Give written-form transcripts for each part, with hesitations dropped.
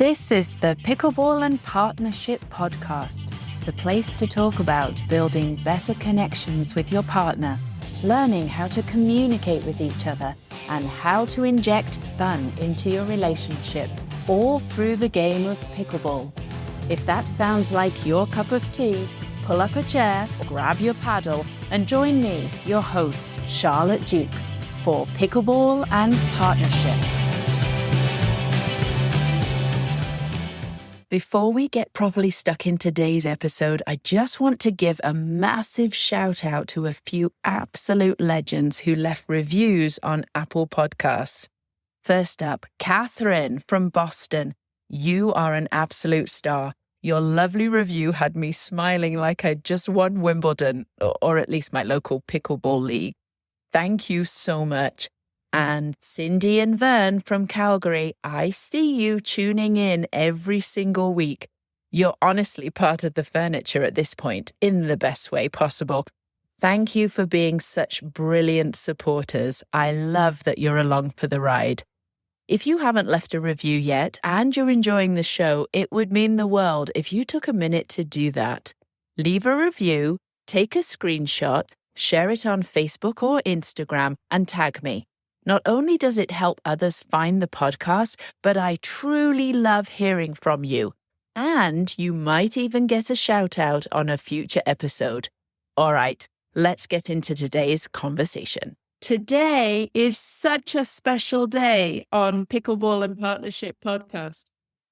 This is the Pickleball and Partnership podcast, the place to talk about building better connections with your partner, learning how to communicate with each other, and how to inject fun into your relationship, all through the game of pickleball. If that sounds like your cup of tea, pull up a chair, grab your paddle, and join me, your host, Charlotte Jukes, for Pickleball and Partnership. Before we get properly stuck in today's episode, I just want to give a massive shout out to a few absolute legends who left reviews on Apple Podcasts. First up, Catherine from Boston. You are an absolute star. Your lovely review had me smiling like I'd just won Wimbledon, or at least my local pickleball league. Thank you so much. And Cindy and Vern from Calgary, I see you tuning in every single week. You're honestly part of the furniture at this point, in the best way possible. Thank you for being such brilliant supporters. I love that you're along for the ride. If you haven't left a review yet and you're enjoying the show, it would mean the world if you took a minute to do that. Leave a review, take a screenshot, share it on Facebook or Instagram, and tag me. Not only does it help others find the podcast, but I truly love hearing from you. And you might even get a shout out on a future episode. All right, let's get into today's conversation. Today is such a special day on Pickleball and Partnership podcast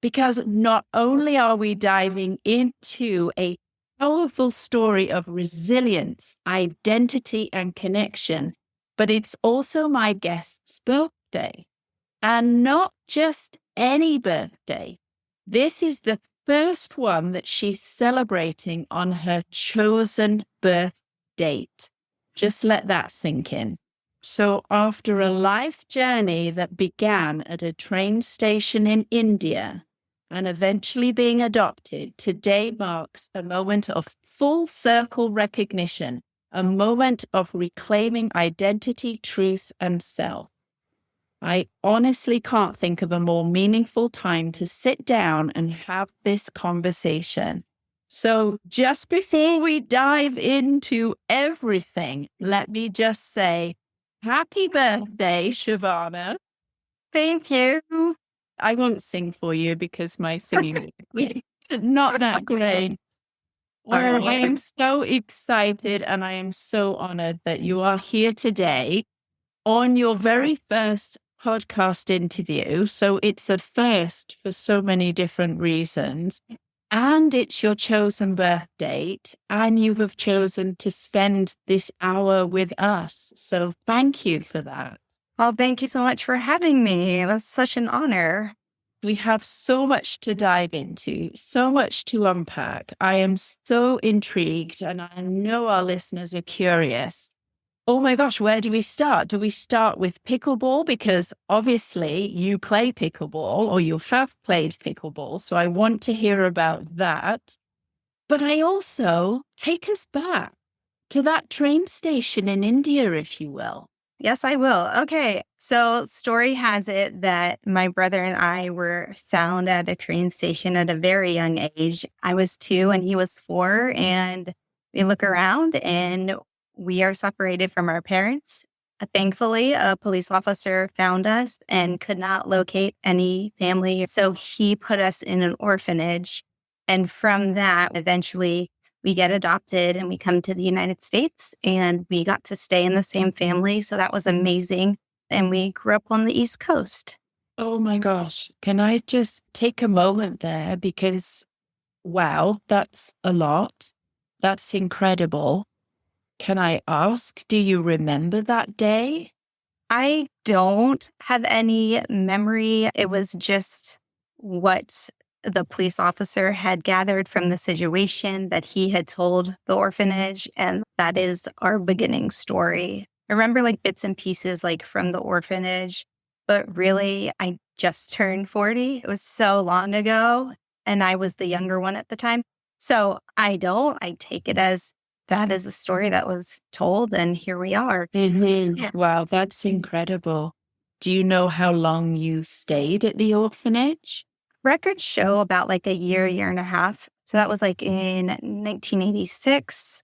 because not only are we diving into a powerful story of resilience, identity, and connection, but it's also my guest's birthday. And not just any birthday. This is the first one that she's celebrating on her chosen birth date. Just let that sink in. So after a life journey that began at a train station in India and eventually being adopted, today marks a moment of full circle recognition, a moment of reclaiming identity, truth, and self. I honestly can't think of a more meaningful time to sit down and have this conversation. So just before we dive into everything, let me just say, happy birthday, Shabana. Thank you. I won't sing for you because my singing is not that great. I am so excited and I am so honored that you are here today on your very first podcast interview. So it's a first for so many different reasons. And it's your chosen birth date. And you have chosen to spend this hour with us. So thank you for that. Well, thank you so much for having me. That's such an honor. We have so much to dive into, so much to unpack. I am so intrigued, and I know our listeners are curious. Oh my gosh, where do we start? Do we start with pickleball? Because obviously you play pickleball, or you have played pickleball, so I want to hear about that. But I also take us back to that train station in India, if you will. Yes, I will. Okay. So story has it that my brother and I were found at a train station at a very young age. I was 2 and he was 4. And we look around and we are separated from our parents. Thankfully, a police officer found us and could not locate any family. So he put us in an orphanage. And from that, eventually, we get adopted and we come to the United States and we got to stay in the same family. So that was amazing. And we grew up on the East Coast. Oh my gosh. Can I just take a moment there? Because, wow, that's a lot. That's incredible. Can I ask, do you remember that day? I don't have any memory. It was just what the police officer had gathered from the situation that he had told the orphanage. And that is our beginning story. I remember like bits and pieces like from the orphanage, but really I just turned 40. It was so long ago and I was the younger one at the time. So I take it as that is a story that was told and here we are. Mm-hmm. Yeah. Wow, that's incredible. Do you know how long you stayed at the orphanage? Records show about like a year and a half. So that was like in 1986,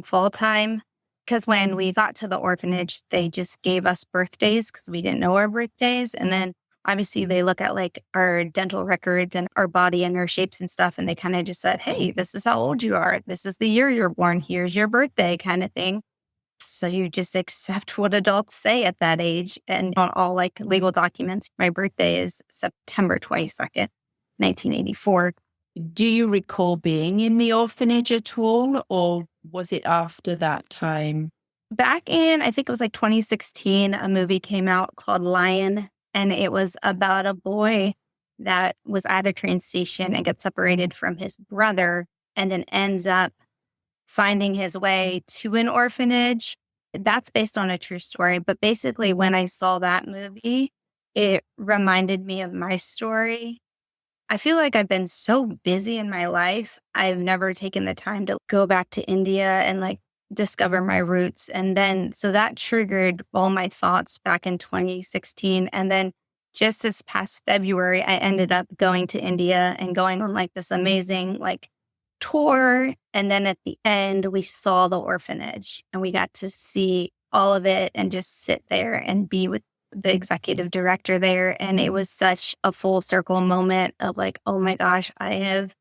fall time. Because when we got to the orphanage, they just gave us birthdays because we didn't know our birthdays. And then obviously they look at like our dental records and our body and our shapes and stuff. And they kind of just said, hey, this is how old you are. This is the year you're born. Here's your birthday kind of thing. So you just accept what adults say at that age. And on all like legal documents, my birthday is September 22nd, 1984. Do you recall being in the orphanage at all, or was it after that time? Back in, I think it was like 2016, a movie came out called Lion, and it was about a boy that was at a train station and gets separated from his brother and then ends up finding his way to an orphanage. That's based on a true story. But basically, when I saw that movie, it reminded me of my story. I feel like I've been so busy in my life. I've never taken the time to go back to India and like discover my roots. And then, so that triggered all my thoughts back in 2016. And then just this past February, I ended up going to India and going on like this amazing like tour. And then at the end, we saw the orphanage and we got to see all of it and just sit there and be with the executive director there. And it was such a full circle moment of like, oh my gosh, I have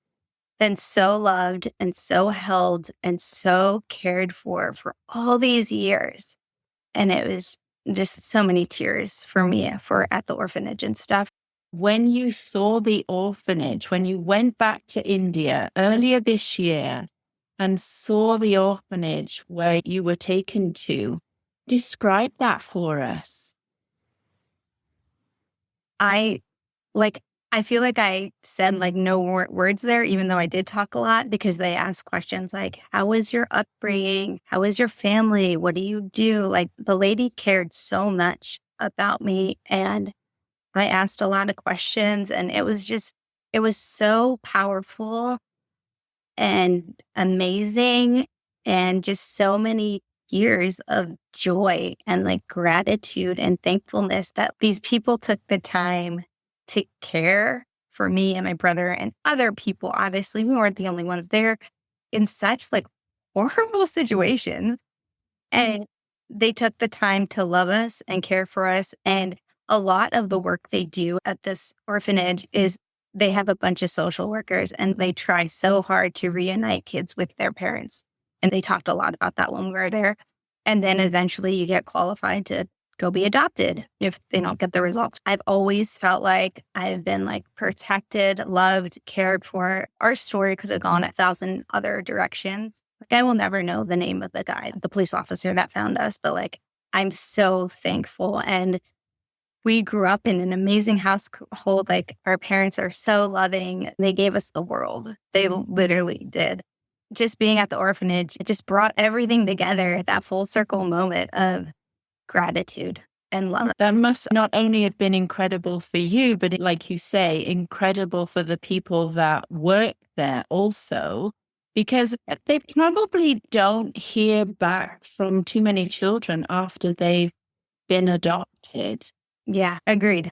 been so loved and so held and so cared for all these years. And it was just so many tears for me for at the orphanage and stuff. When you saw the orphanage, when you went back to India earlier this year and saw the orphanage where you were taken to, describe that for us. I feel like I said like no words there, even though I did talk a lot, because they asked questions like, how was your upbringing? How is your family? What do you do? Like the lady cared so much about me. And I asked a lot of questions and it was so powerful and amazing and just so many years of joy and like gratitude and thankfulness that these people took the time to care for me and my brother and other people. Obviously, we weren't the only ones there in such like horrible situations. And they took the time to love us and care for us. And a lot of the work they do at this orphanage is they have a bunch of social workers and they try so hard to reunite kids with their parents. And they talked a lot about that when we were there. And then eventually you get qualified to go be adopted if they don't get the results. I've always felt like I've been like protected, loved, cared for. Our story could have gone 1,000 other directions. Like I will never know the name of the guy, the police officer that found us, but like I'm so thankful. And we grew up in an amazing household. Like our parents are so loving. They gave us the world. They literally did. Just being at the orphanage, it just brought everything together, that full circle moment of gratitude and love. That must not only have been incredible for you, but like you say, incredible for the people that work there also, because they probably don't hear back from too many children after they've been adopted. Yeah, agreed.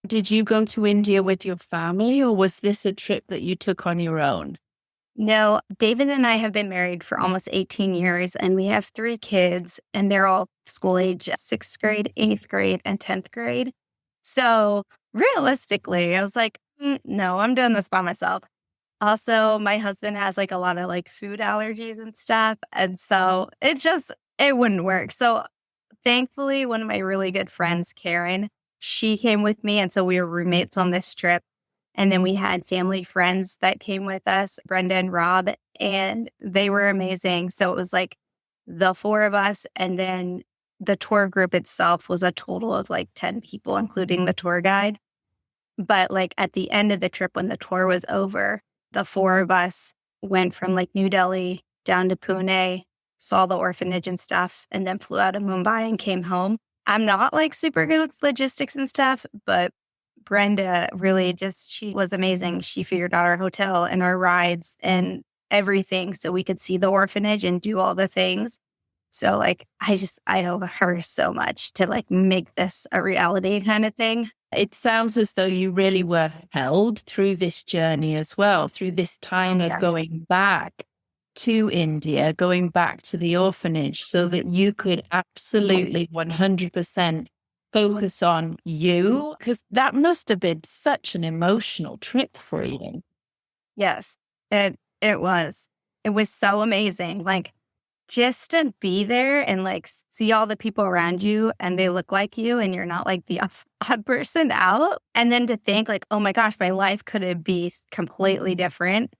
Did you go to India with your family, or was this a trip that you took on your own? No, David and I have been married for almost 18 years, and we have 3 kids, and they're all school age, 6th grade, 8th grade, and 10th grade. So realistically, I was like, no, I'm doing this by myself. Also, my husband has like a lot of like food allergies and stuff. And so it wouldn't work. So thankfully, one of my really good friends, Karen, she came with me. And so we were roommates on this trip. And then we had family friends that came with us, Brenda and Rob, and they were amazing. So it was like the 4 of us. And then the tour group itself was a total of like 10 people, including the tour guide. But like at the end of the trip, when the tour was over, the 4 of us went from like New Delhi down to Pune, saw the orphanage and stuff, and then flew out of Mumbai and came home. I'm not like super good with logistics and stuff, but Brenda really she was amazing. She figured out our hotel and our rides and everything so we could see the orphanage and do all the things. So like, I owe her so much to like make this a reality kind of thing. It sounds as though you really were held through this journey as well, through this time of going back to India, going back to the orphanage, so that you could absolutely 100% focus on you, because that must have been such an emotional trip for you. Yes, it was. It was so amazing. Like, just to be there and like see all the people around you and they look like you and you're not like the odd person out. And then to think like, oh my gosh, my life could be completely different.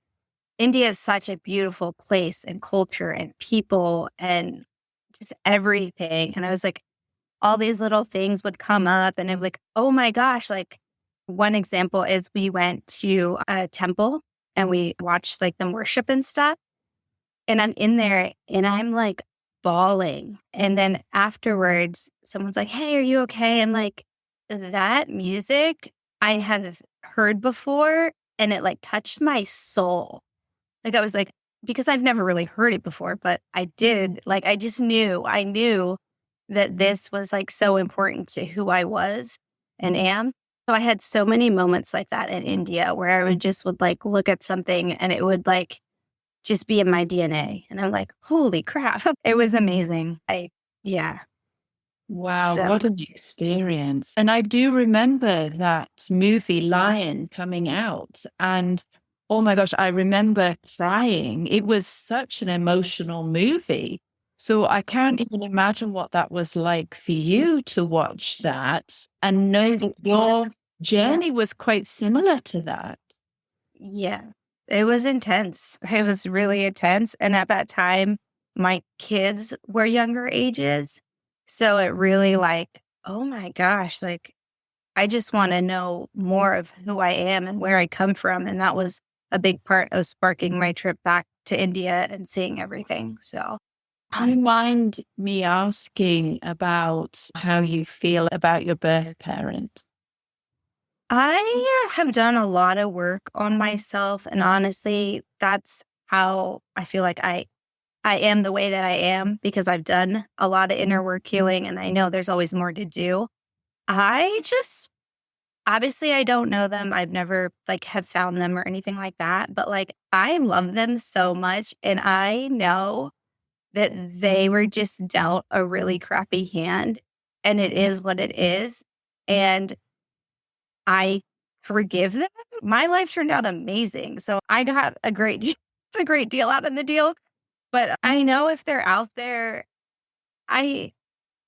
India is such a beautiful place and culture and people and just everything. And I was like, all these little things would come up and I'm like, oh my gosh. Like, one example is we went to a temple and we watched like them worship and stuff. And I'm in there and I'm like bawling. And then afterwards, someone's like, hey, are you okay? I'm like, that music I have heard before and it like touched my soul. Like I was like, because I've never really heard it before, but I did. Like I knew that this was like so important to who I was and am. So I had so many moments like that in India where I would like look at something and it would like just be in my DNA. And I'm like, holy crap. It was amazing. Yeah. Wow, So, what an experience. And I do remember that movie Lion coming out. And oh my gosh, I remember crying. It was such an emotional movie. So I can't even imagine what that was like for you to watch that and know that your journey was quite similar to that. yeah, it was intense. It was really intense. And at that time, my kids were younger ages. So it really like, oh my gosh, like I just want to know more of who I am and where I come from. And that was a big part of sparking my trip back to India and seeing everything. So, Do you mind me asking about how you feel about your birth parents? I have done a lot of work on myself. And honestly, that's how I feel like I am the way that I am because I've done a lot of inner work healing and I know there's always more to do. I just obviously I don't know them. I've never like have found them or anything like that, but like I love them so much and I know that they were just dealt a really crappy hand and it is what it is and I forgive them. My life turned out amazing. So I got a great a great deal out of the deal, but I know if they're out there I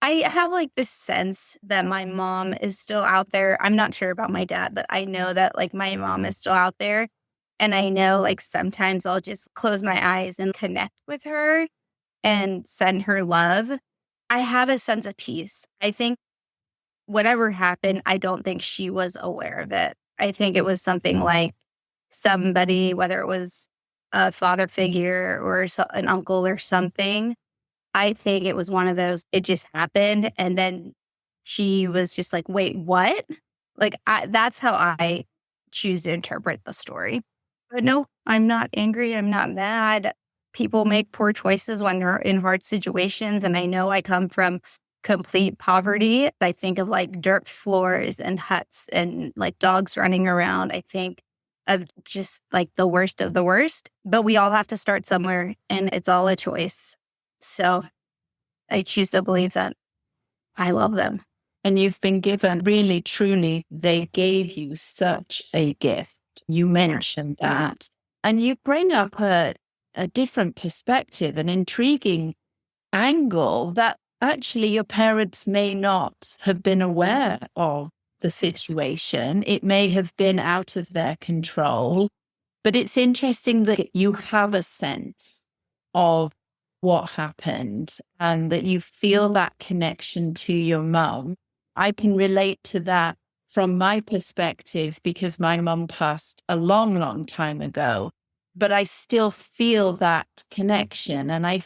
I have like this sense that my mom is still out there. I'm not sure about my dad, but I know that like my mom is still out there. And I know like sometimes I'll just close my eyes and connect with her and send her love. I have a sense of peace. I think whatever happened, I don't think she was aware of it. I think it was something like somebody, whether it was a father figure or an uncle or something, I think it was one of those, it just happened. And then she was just like, wait, what? Like, that's how I choose to interpret the story. But no, I'm not angry. I'm not mad. People make poor choices when they're in hard situations. And I know I come from complete poverty. I think of like dirt floors and huts and like dogs running around. I think of just like the worst of the worst. But we all have to start somewhere and it's all a choice. So I choose to believe that I love them. And you've been given, really, truly, they gave you such a gift. You mentioned that. And you bring up a different perspective, an intriguing angle that actually your parents may not have been aware of the situation. It may have been out of their control. But it's interesting that you have a sense of what happened and that you feel that connection to your mum. I can relate to that from my perspective because my mum passed a long, long time ago, but I still feel that connection. And I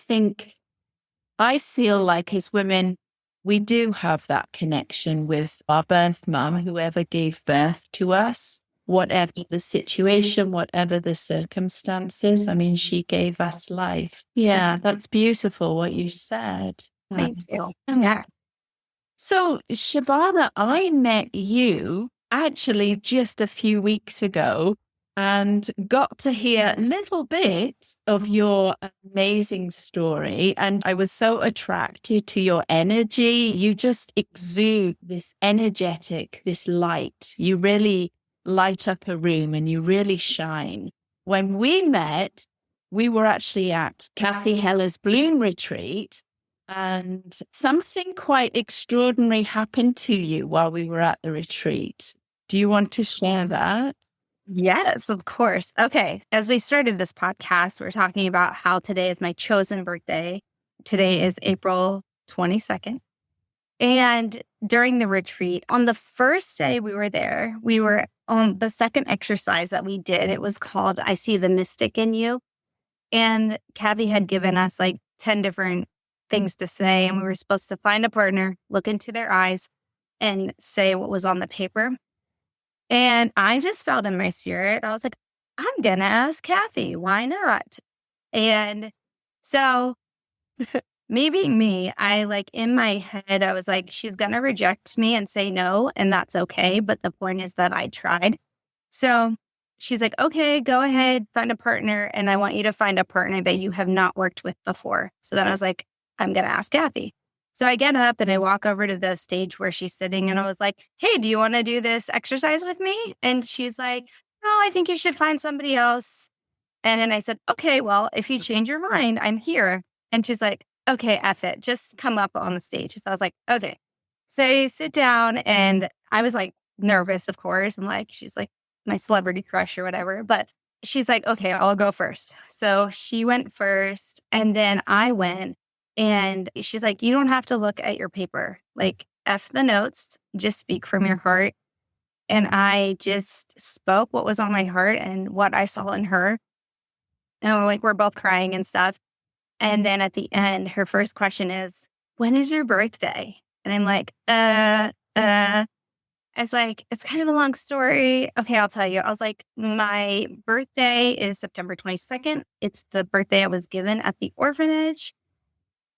feel like as women, we do have that connection with our birth mum, whoever gave birth to us, whatever the situation, whatever the circumstances. I mean, she gave us life. Yeah, that's beautiful what you said. Thank you. Yeah. So, Shabana, I met you actually just a few weeks ago and got to hear little bits of your amazing story. And I was so attracted to your energy. You just exude this energetic, this light. You really light up a room and you really shine. When we met, we were actually at Kathy Heller's Bloom Retreat. And something quite extraordinary happened to you while we were at the retreat. Do you want to share that? Yes, of course. Okay. As we started this podcast, we're talking about how today is my chosen birthday. Today is April 22nd. And during the retreat, on the first day we were there, we were on the second exercise that we did. It was called I See the Mystic in You. And Kathy had given us like 10 different things to say. And we were supposed to find a partner, look into their eyes, and say what was on the paper. And I just felt in my spirit, I was like, I'm going to ask Kathy. Why not? And so, me being me, I like in my head, I was like, she's going to reject me and say no, and that's okay. But the point is that I tried. So she's like, okay, go ahead, find a partner. And I want you to find a partner that you have not worked with before. So then I was like, I'm going to ask Kathy. So I get up and I walk over to the stage where she's sitting and I was like, hey, do you want to do this exercise with me? And she's like, no, I think you should find somebody else. And then I said, okay, well, if you change your mind, I'm here. And she's like, okay, F it, just come up on the stage. So I was like, okay. So I sit down and I was like nervous, of course. I'm like, she's like my celebrity crush or whatever. But she's like, okay, I'll go first. So she went first and then I went. And she's like, you don't have to look at your paper. Like, F the notes, just speak from your heart. And I just spoke what was on my heart and what I saw in her. And we're both crying and stuff. And then at the end, her first question is, when is your birthday? And I'm like, it's like, it's kind of a long story. Okay, I'll tell you. I was like, my birthday is September 22nd. It's the birthday I was given at the orphanage.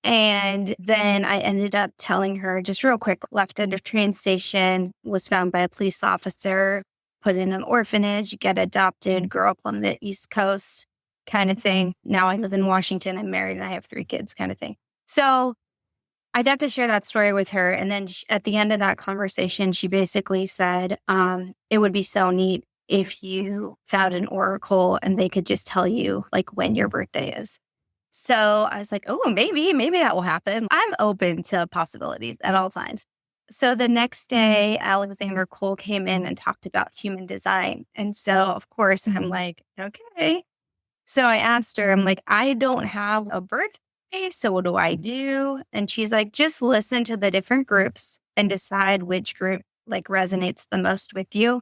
And then I ended up telling her just real quick, left at a train station, was found by a police officer, put in an orphanage, get adopted, grow up on the East Coast kind of thing. Now I live in Washington, I'm married and I have 3 kids kind of thing. So I got to share that story with her. And then at the end of that conversation, she basically said, it would be so neat if you found an oracle and they could just tell you like when your birthday is. So I was like, oh, maybe that will happen. I'm open to possibilities at all times. So the next day, Alexander Cole came in and talked about human design. And so, of course, I'm like, okay. So I asked her, I'm like, I don't have a birthday. So what do I do? And she's like, just listen to the different groups and decide which group like resonates the most with you.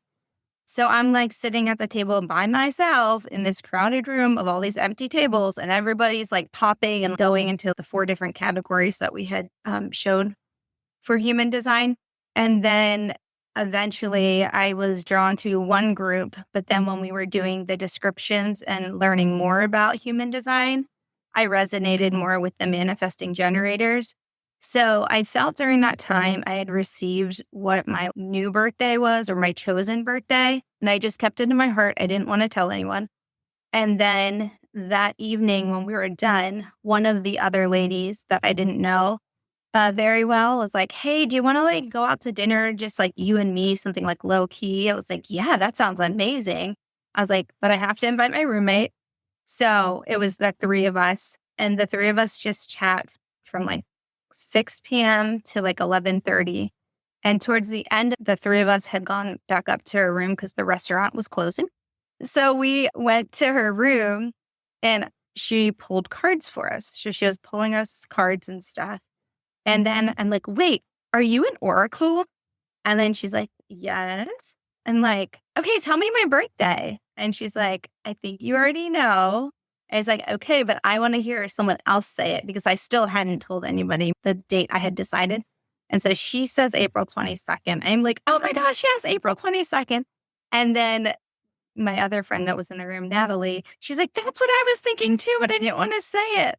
So I'm like sitting at the table by myself in this crowded room of all these empty tables, and everybody's like popping and going into the 4 different categories that we had showed for human design. And then eventually I was drawn to one group. But then when we were doing the descriptions and learning more about human design, I resonated more with the manifesting generators. So I felt during that time I had received what my new birthday was or my chosen birthday. And I just kept it in my heart. I didn't want to tell anyone. And then that evening when we were done, one of the other ladies that I didn't know very well was like, hey, do you want to like go out to dinner? Just like you and me, something like low key. I was like, yeah, that sounds amazing. I was like, but I have to invite my roommate. So it was the 3 of us. And the 3 of us just chat from like 6 p.m. to like 11:30. And towards the end, the 3 of us had gone back up to her room because the restaurant was closing. So we went to her room and she pulled cards for us. So she was pulling us cards and stuff. And then I'm like, wait, are you an oracle? And then she's like, yes. I'm like, okay, tell me my birthday. And she's like, I think you already know. I was like, okay, but I want to hear someone else say it because I still hadn't told anybody the date I had decided. And so she says April 22nd. I'm like, oh my gosh, yes, April 22nd. And then my other friend that was in the room, Natalie, she's like, that's what I was thinking too, but I didn't want to say it.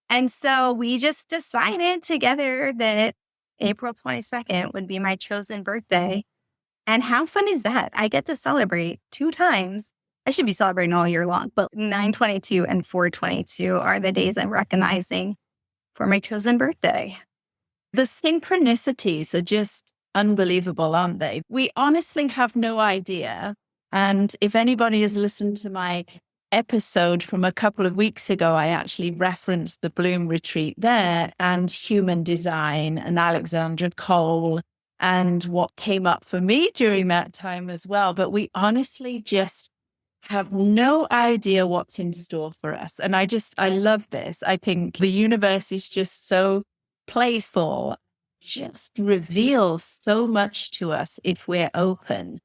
And so we just decided together that April 22nd would be my chosen birthday. And how fun is that? I get to celebrate 2 times. I should be celebrating all year long, but 9/22 and 4/22 are the days I'm recognizing for my chosen birthday. The synchronicities are just unbelievable, aren't they? We honestly have no idea. And if anybody has listened to my episode from a couple of weeks ago, I actually referenced the Bloom retreat there and human design and Alexandra Cole and what came up for me during that time as well. But we honestly just have no idea what's in store for us. And I love this. I think the universe is just so playful, just reveals so much to us if we're open.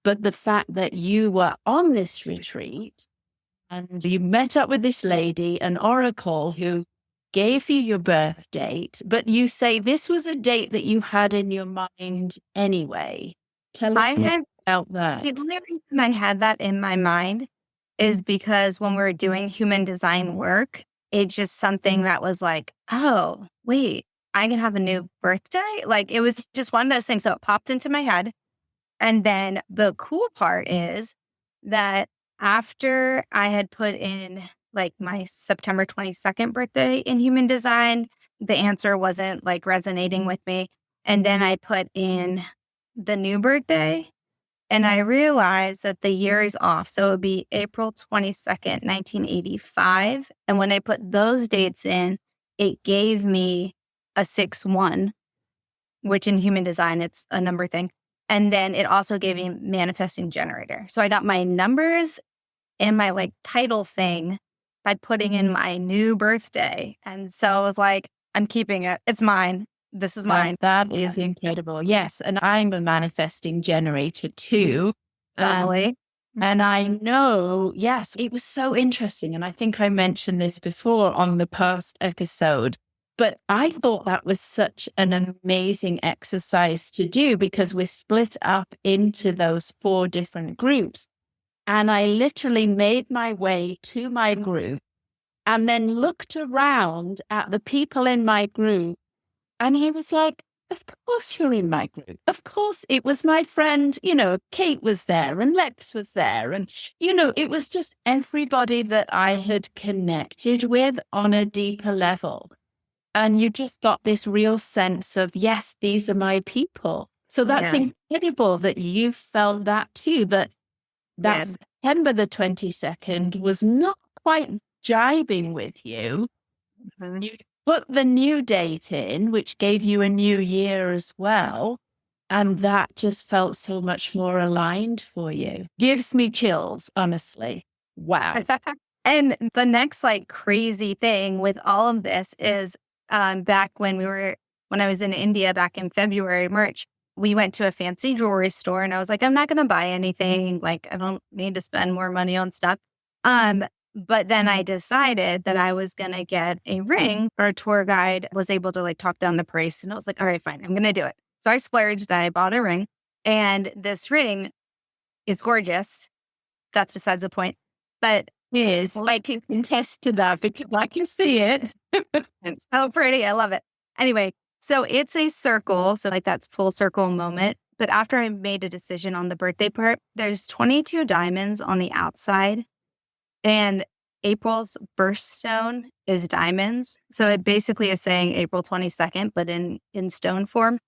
But the fact that you were on this retreat and you met up with this lady, an oracle who gave you your birth date, but you say this was a date that you had in your mind anyway. Tell us more about that. The only reason I had that in my mind is because when we were doing human design work, it's just something that was like, oh, wait, I can have a new birthday? Like, it was just one of those things. So it popped into my head. And then the cool part is that after I had put in like my September 22nd birthday in human design, the answer wasn't like resonating with me. And then I put in the new birthday and I realized that the year is off. So it would be April 22nd, 1985. And when I put those dates in, it gave me a 6-1, which in human design, it's a number thing. And then it also gave me manifesting generator. So I got my numbers and my like title thing by putting in my new birthday. And so I was like, I'm keeping it. It's mine. This is mine. That is incredible. Yes. And I'm a manifesting generator too. Totally. And I know, yes, it was so interesting. And I think I mentioned this before on the past episode, but I thought that was such an amazing exercise to do because we're split up into those 4 different groups. And I literally made my way to my group and then looked around at the people in my group. And he was like, of course you're in my group. Of course, it was my friend, Kate was there and Lex was there. And, it was just everybody that I had connected with on a deeper level. And you just got this real sense of, yes, these are my people. So that's incredible that you felt that too, that September the 22nd was not quite jibing with you. Mm-hmm. You put the new date in, which gave you a new year as well. And that just felt so much more aligned for you. Gives me chills, honestly. Wow. And the next like crazy thing with all of this is back when I was in India back in February, March, we went to a fancy jewelry store and I was like, I'm not going to buy anything. Like, I don't need to spend more money on stuff. But then I decided that I was going to get a ring. Our tour guide was able to like talk down the price. And I was like, all right, fine, I'm going to do it. So I splurged and I bought a ring. And this ring is gorgeous. That's besides the point. But is like you can test to that because I can see it. It's so pretty. I love it. Anyway, so it's a circle. So like that's full circle moment. But after I made a decision on the birthday part, there's 22 diamonds on the outside. And April's birthstone is diamonds. So it basically is saying April 22nd, but in stone form.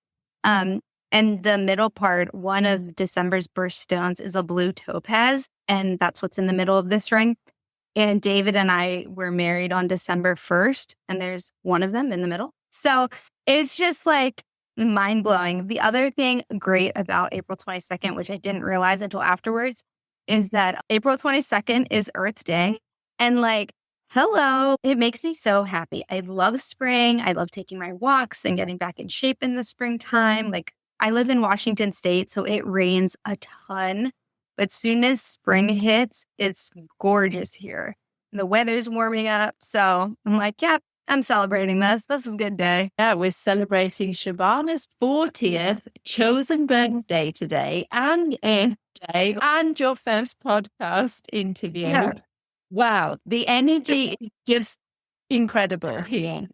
And the middle part, one of December's birthstones is a blue topaz. And that's what's in the middle of this ring. And David and I were married on December 1st. And there's one of them in the middle. So it's just like mind blowing. The other thing great about April 22nd, which I didn't realize until afterwards, is that April 22nd is Earth Day. And like, hello, it makes me so happy. I love spring. I love taking my walks and getting back in shape in the springtime. Like I live in Washington State, so it rains a ton. But soon as spring hits, it's gorgeous here. The weather's warming up. So I'm like, yeah, I'm celebrating this. This is a good day. Yeah, we're celebrating Shabana's 40th chosen birthday today and your first podcast interview. Yeah. Wow, the energy is just incredible here.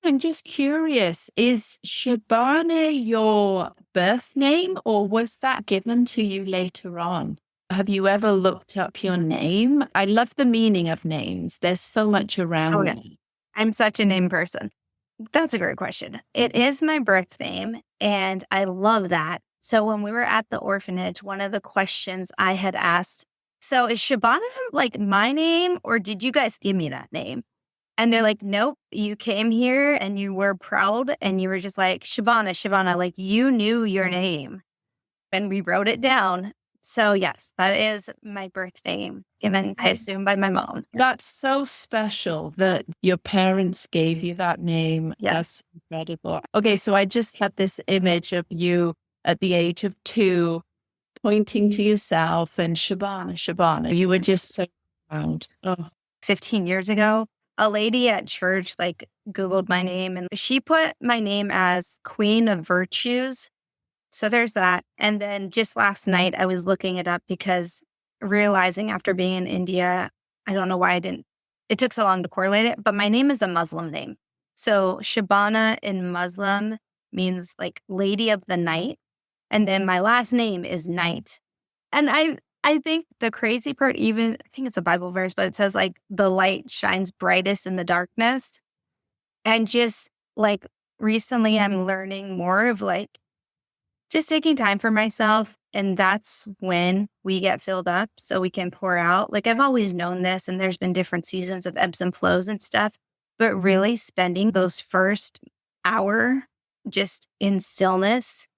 I'm just curious, is Shabana your birth name or was that given to you later on? Have you ever looked up your name? I love the meaning of names. There's so much around yeah. them. I'm such a name person. That's a great question. It is my birth name, and I love that. So when we were at the orphanage, one of the questions I had asked, so is Shabana like my name, or did you guys give me that name? And they're like, nope, you came here and you were proud and you were just like, Shabana, Shabana, like you knew your name. And we wrote it down. So yes, that is my birth name, given, I assume, by my mom. That's so special that your parents gave you that name. Yes. That's incredible. Okay, so I just had this image of you at the age of 2 pointing to yourself and Shabana, Shabana. You were just so proud. Oh. 15 years ago, a lady at church like Googled my name and she put my name as Queen of Virtues. So there's that. And then just last night, I was looking it up because realizing after being in India, I don't know why it took so long to correlate it, but my name is a Muslim name. So Shabana in Muslim means like Lady of the Night. And then my last name is Night. And I think the crazy part, even, I think it's a Bible verse, but it says like the light shines brightest in the darkness. And just like recently, I'm learning more of like, just taking time for myself. And that's when we get filled up so we can pour out. Like I've always known this and there's been different seasons of ebbs and flows and stuff, but really spending those first hour just in stillness.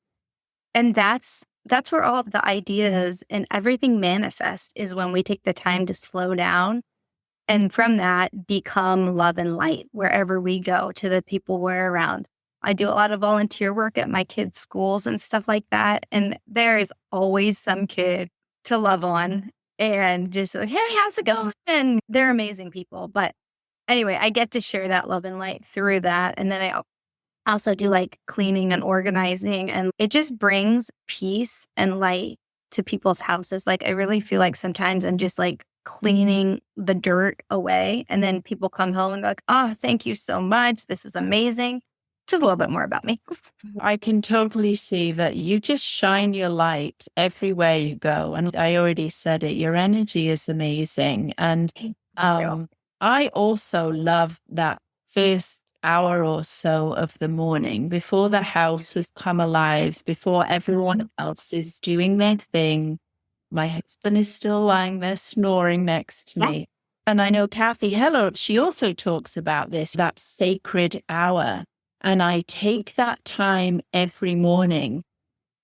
And that's where all of the ideas and everything manifest is when we take the time to slow down. And from that, become love and light wherever we go to the people we're around. I do a lot of volunteer work at my kids' schools and stuff like that. And there is always some kid to love on and just like, hey, how's it going? And they're amazing people. But anyway, I get to share that love and light through that. And then I also do like cleaning and organizing. And it just brings peace and light to people's houses. Like I really feel like sometimes I'm just like cleaning the dirt away. And then people come home and they're like, oh, thank you so much. This is amazing. Just a little bit more about me. I can totally see that you just shine your light everywhere you go. And I already said it, your energy is amazing. And I also love that first hour or so of the morning before the house has come alive, before everyone else is doing their thing. My husband is still lying there snoring next to me. And I know Kathy Heller, she also talks about this, that sacred hour. And I take that time every morning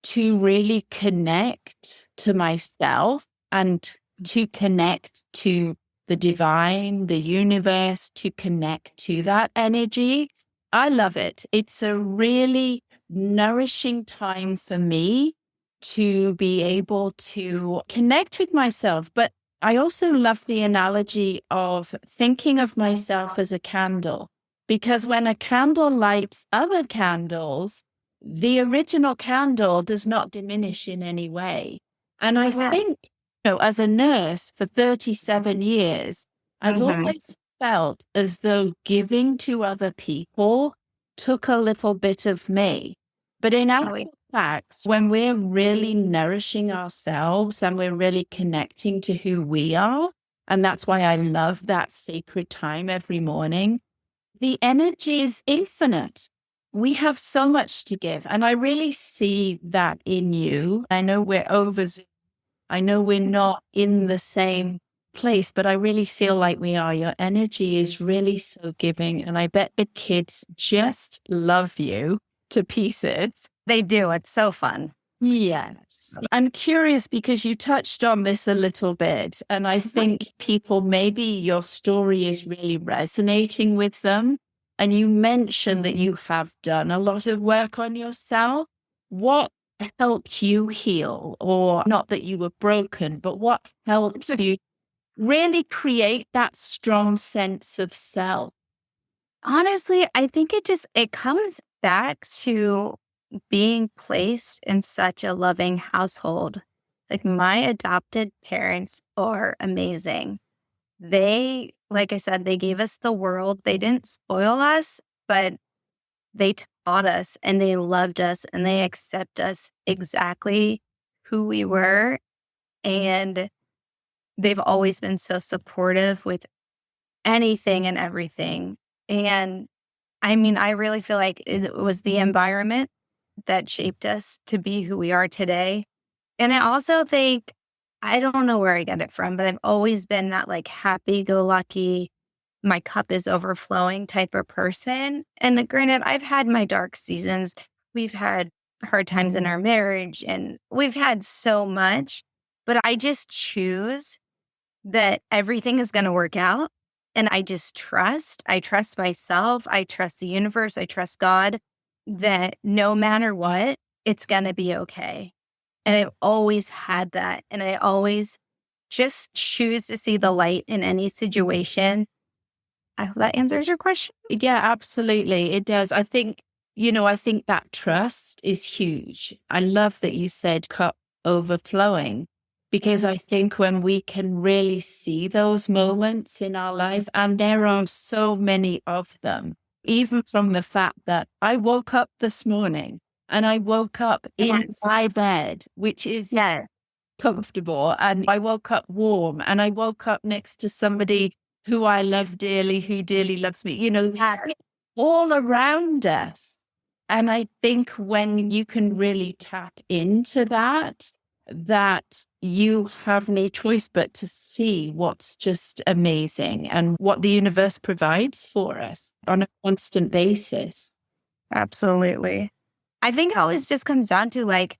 to really connect to myself and to connect to the divine, the universe, to connect to that energy. I love it. It's a really nourishing time for me to be able to connect with myself. But I also love the analogy of thinking of myself as a candle. Because when a candle lights other candles, the original candle does not diminish in any way. And I think, as a nurse for 37 years, I've always felt as though giving to other people took a little bit of me. But in actual fact, when we're really nourishing ourselves and we're really connecting to who we are, and that's why I love that sacred time every morning, the energy is infinite. We have so much to give. And I really see that in you. I know we're over Zoom. I know we're not in the same place, but I really feel like we are. Your energy is really so giving. And I bet the kids just love you to pieces. They do. It's so fun. Yes. I'm curious because you touched on this a little bit, and I think people, maybe your story is really resonating with them. And you mentioned that you have done a lot of work on yourself. What helped you heal? Or not that you were broken, but what helped you really create that strong sense of self? Honestly, I think it comes back to being placed in such a loving household. Like my adopted parents are amazing. They, like I said, they gave us the world. They didn't spoil us, but they taught us and they loved us and they accept us exactly who we were. And they've always been so supportive with anything and everything. And I mean, I really feel like it was the environment that shaped us to be who we are today. And I also think, I don't know where I get it from, but I've always been that like happy go lucky, my cup is overflowing type of person. And granted, I've had my dark seasons. We've had hard times in our marriage and we've had so much, but I just choose that everything is going to work out. And I trust myself. I trust the universe. I trust God that no matter what, it's going to be okay. And I've always had that. And I always just choose to see the light in any situation. I hope that answers your question. Yeah, absolutely. It does. I think that trust is huge. I love that you said cup overflowing, because I think when we can really see those moments in our life, and there are so many of them, even from the fact that I woke up this morning and I woke up in my bed, which is comfortable, and I woke up warm, and I woke up next to somebody who I love dearly, who dearly loves me, all around us. And I think when you can really tap into that you have no choice but to see what's just amazing and what the universe provides for us on a constant basis. Absolutely. I think it always just comes down to like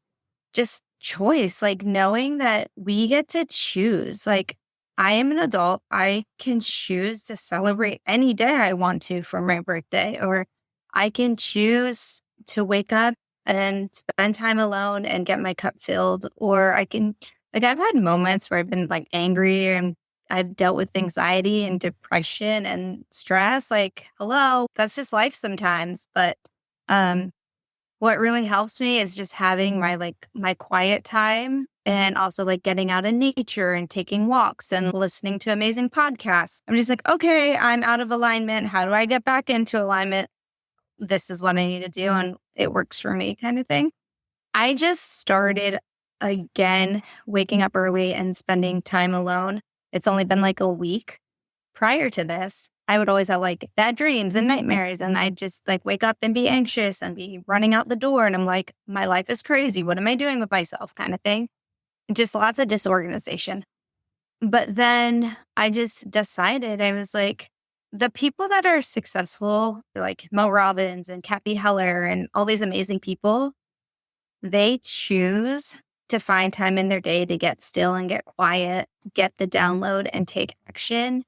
just choice, like knowing that we get to choose. Like, I am an adult. I can choose to celebrate any day I want to for my birthday, or I can choose to wake up and spend time alone and get my cup filled. Or I can, like, I've had moments where I've been like angry and I've dealt with anxiety and depression and stress. Like, hello, that's just life sometimes. But what really helps me is just having my quiet time, and also like getting out in nature and taking walks and listening to amazing podcasts. I'm just like, okay, I'm out of alignment. How do I get back into alignment? This is what I need to do, and it works for me, kind of thing. I just started again waking up early and spending time alone. It's only been like a week. Prior to this, I would always have like bad dreams and nightmares, and I'd just like wake up and be anxious and be running out the door. And I'm like, my life is crazy. What am I doing with myself, kind of thing? Just lots of disorganization. But then I just decided, I was like, the people that are successful, like Mo Robbins and Kathy Heller and all these amazing people, they choose to find time in their day to get still and get quiet, get the download and take action.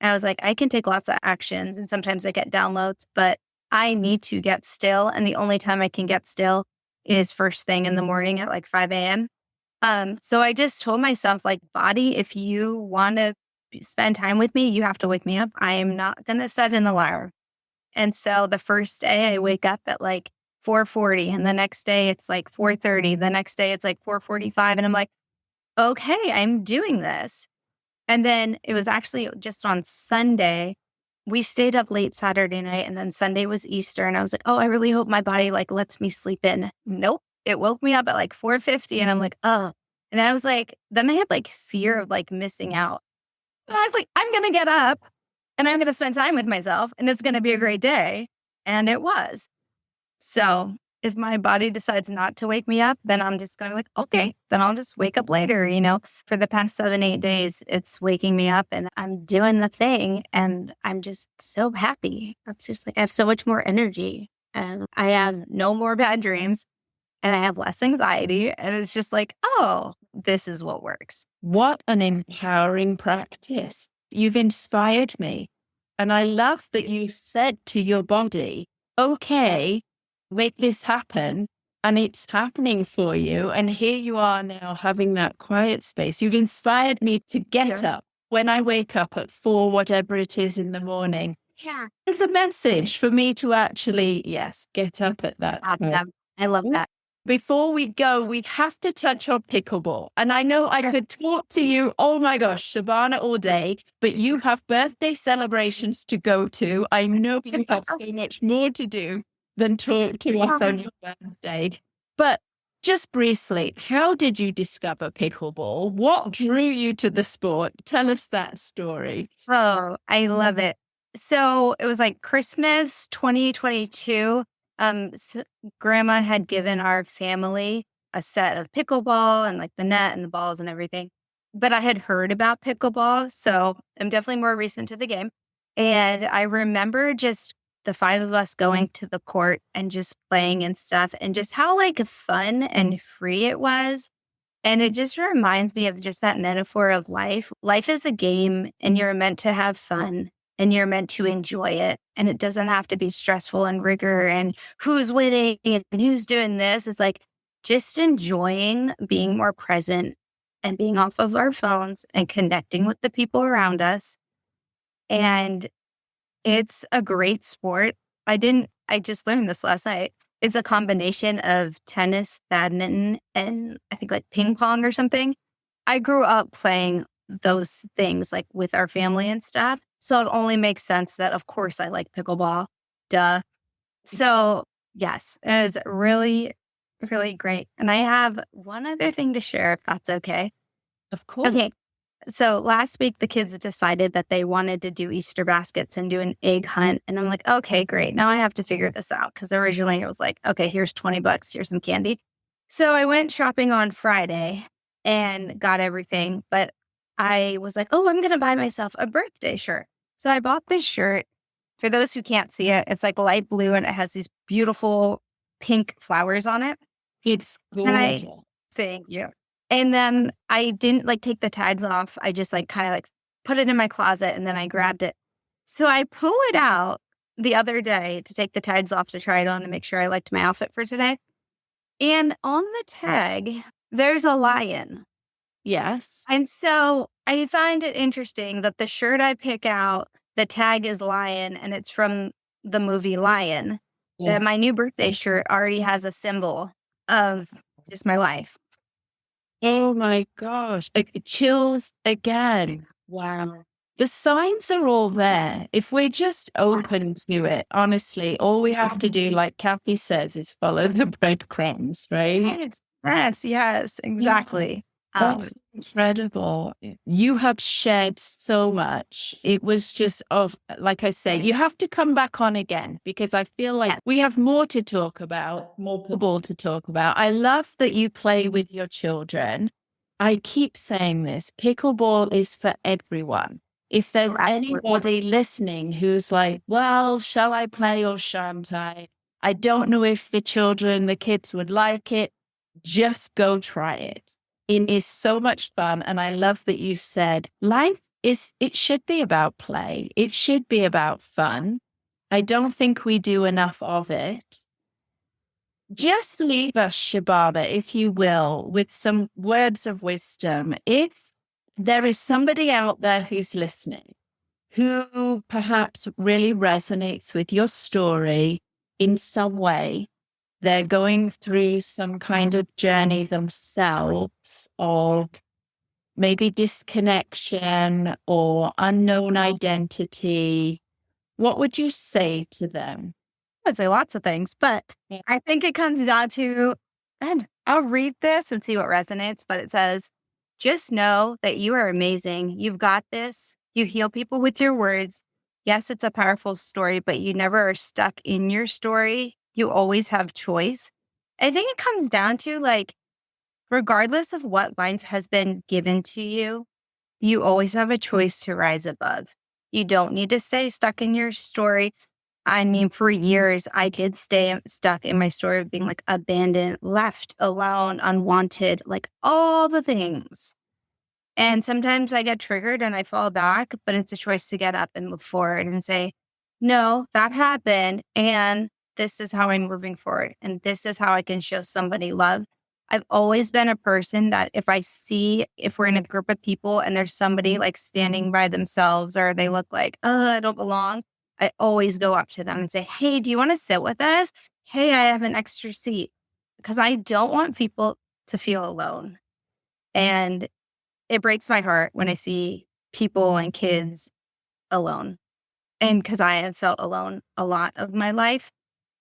And I was like, I can take lots of actions and sometimes I get downloads, but I need to get still. And the only time I can get still is first thing in the morning at like 5 a.m. So I just told myself, like, body, if you want to spend time with me, you have to wake me up. I am not going to set an alarm. And so the first day I wake up at like 4:40, and the next day it's like 4:30. The next day it's like 4:45. And I'm like, okay, I'm doing this. And then it was actually just on Sunday. We stayed up late Saturday night, and then Sunday was Easter. And I was like, oh, I really hope my body like lets me sleep in. Nope. It woke me up at like 4:50, and I'm like, oh. And then I was like, then I had like fear of like missing out. And I was like, I'm going to get up and I'm going to spend time with myself, and it's going to be a great day. And it was. So if my body decides not to wake me up, then I'm just going to be like, okay, then I'll just wake up later. For the past 7-8 days, it's waking me up and I'm doing the thing. And I'm just so happy. It's just like, I have so much more energy, and I have no more bad dreams, and I have less anxiety. And it's just like, oh, this is what works. What an empowering practice. You've inspired me. And I love that you said to your body, okay, make this happen. And it's happening for you. And here you are now having that quiet space. You've inspired me to get up when I wake up at 4, whatever it is in the morning. Yeah. It's a message for me to actually, get up at that time. Awesome. I love that. Before we go, we have to touch on pickleball. And I know I could talk to you, oh my gosh, Shabana, all day, but you have birthday celebrations to go to. I know you have so much more to do. than talk to us on your birthday. But just briefly, how did you discover pickleball? What drew you to the sport? Tell us that story. Oh, I love it. So it was like Christmas 2022. Grandma had given our family a set of pickleball and like the net and the balls and everything. But I had heard about pickleball, so I'm definitely more recent to the game. And I remember just the five of us going to the court and just playing and stuff, and just how like fun and free it was. And it just reminds me of just that metaphor of life. Life is a game, and you're meant to have fun, and you're meant to enjoy it. And it doesn't have to be stressful and rigor and who's winning and who's doing this. It's like just enjoying being more present and being off of our phones and connecting with the people around us. And it's a great sport. I just learned this last night. It's a combination of tennis, badminton, and I think like ping pong or something. I grew up playing those things like with our family and stuff. So it only makes sense that, of course, I like pickleball. Duh. So, yes, it is really, really great. And I have one other thing to share, if that's okay. Of course. Okay. So last week, the kids decided that they wanted to do Easter baskets and do an egg hunt. And I'm like, okay, great. Now I have to figure this out. Because originally it was like, okay, here's $20. Here's some candy. So I went shopping on Friday and got everything. But I was like, oh, I'm going to buy myself a birthday shirt. So I bought this shirt. For those who can't see it, it's like light blue and it has these beautiful pink flowers on it. It's And gorgeous. thank you. And then I didn't like take the tags off. I just like kind of like put it in my closet and then I grabbed it. So I pull it out the other day to take the tags off to try it on to make sure I liked my outfit for today. And on the tag, there's a lion. Yes. And so I find it interesting that the shirt I pick out, the tag is lion and it's from the movie Lion. Yes. That my new birthday shirt already has a symbol of just my life. Oh my gosh. Chills again. Wow. The signs are all there. If we're just open to it, honestly, all we have to do, like Kathy says, is follow the breadcrumbs, right? Yes, exactly. That's incredible. You have shared so much. It was just, like I say, you have to come back on again because I feel like we have more to talk about, more pickleball to talk about. I love that you play with your children. I keep saying this, pickleball is for everyone. If there's anybody listening who's like, well, shall I play or shan't I? I don't know if the kids would like it. Just go try it. It is so much fun. And I love that you said it should be about play. It should be about fun. I don't think we do enough of it. Just leave us, Shabana, if you will, with some words of wisdom. If there is somebody out there who's listening, who perhaps really resonates with your story in some way, they're going through some kind of journey themselves of maybe disconnection or unknown identity, what would you say to them? I'd say lots of things, but I think it comes down to, and I'll read this and see what resonates, but it says, just know that you are amazing. You've got this. You heal people with your words. Yes, it's a powerful story, but you never are stuck in your story. You always have choice. I think it comes down to like, regardless of what life has been given to you, you always have a choice to rise above. You don't need to stay stuck in your story. I mean, for years, I did stay stuck in my story of being like abandoned, left alone, unwanted, like all the things. And sometimes I get triggered and I fall back, but it's a choice to get up and move forward and say, no, that happened. And this is how I'm moving forward. And this is how I can show somebody love. I've always been a person that if we're in a group of people and there's somebody like standing by themselves or they look like, oh, I don't belong, I always go up to them and say, hey, do you want to sit with us? Hey, I have an extra seat. Because I don't want people to feel alone. And it breaks my heart when I see people and kids alone. And because I have felt alone a lot of my life.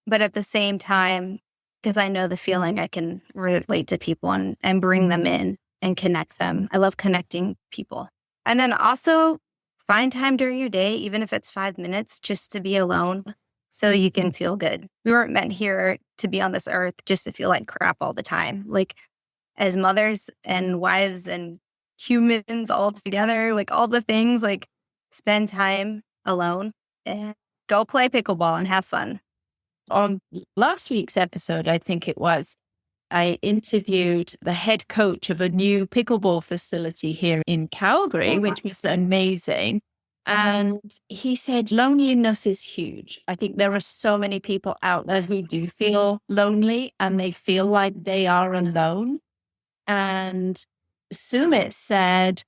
But at the same time, because I know the feeling, I can relate to people and bring them in and connect them. I love connecting people. And then also find time during your day, even if it's 5 minutes, just to be alone so you can feel good. We weren't meant here to be on this earth just to feel like crap all the time. Like, as mothers and wives and humans all together, like all the things, like spend time alone and go play pickleball and have fun. On last week's episode, I think it was, I interviewed the head coach of a new pickleball facility here in Calgary, which was amazing. And he said loneliness is huge. I think there are so many people out there who do feel lonely and they feel like they are alone. And Sumit said,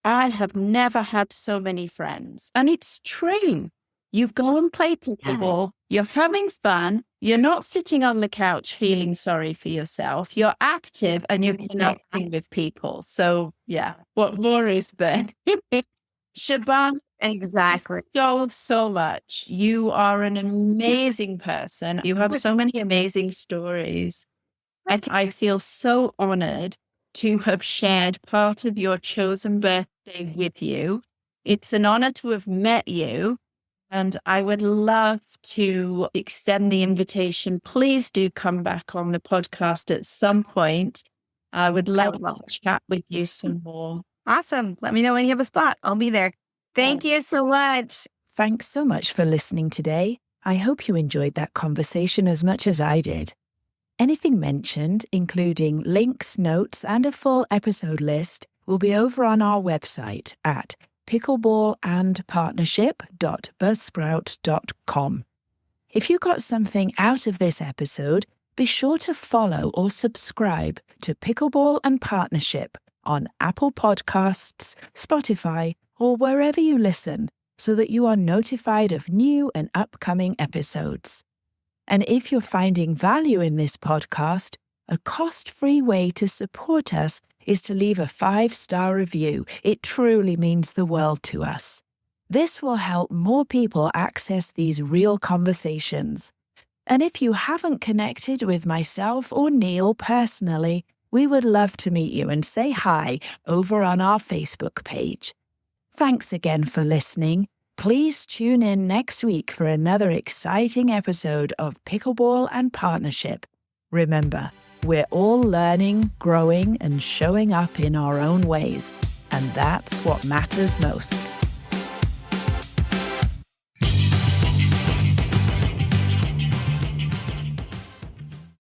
I have never had so many friends. And it's true. You go and play pickleball, you're having fun, you're not sitting on the couch feeling sorry for yourself, you're active and you're connecting with people. So yeah, what more is there? Shabana, Exactly. so much. You are an amazing person. You have so many amazing stories. I feel so honored to have shared part of your chosen birthday with you. It's an honor to have met you. And I would love to extend the invitation. Please do come back on the podcast at some point. I would love to chat with you some more. Awesome. Let me know when you have a spot. I'll be there. Thank you so much. Thanks so much for listening today. I hope you enjoyed that conversation as much as I did. Anything mentioned, including links, notes, and a full episode list, will be over on our website at pickleballandpartnership.buzzsprout.com. If you got something out of this episode, be sure to follow or subscribe to Pickleball and Partnership on Apple Podcasts, Spotify, or wherever you listen, so that you are notified of new and upcoming episodes. And if you're finding value in this podcast, a cost-free way to support us is to leave a 5-star review. It truly means the world to us. This will help more people access these real conversations. And if you haven't connected with myself or Neil personally, we would love to meet you and say hi over on our Facebook page. Thanks again for listening. Please tune in next week for another exciting episode of Pickleball and Partnership. Remember, we're all learning, growing, and showing up in our own ways, and that's what matters most.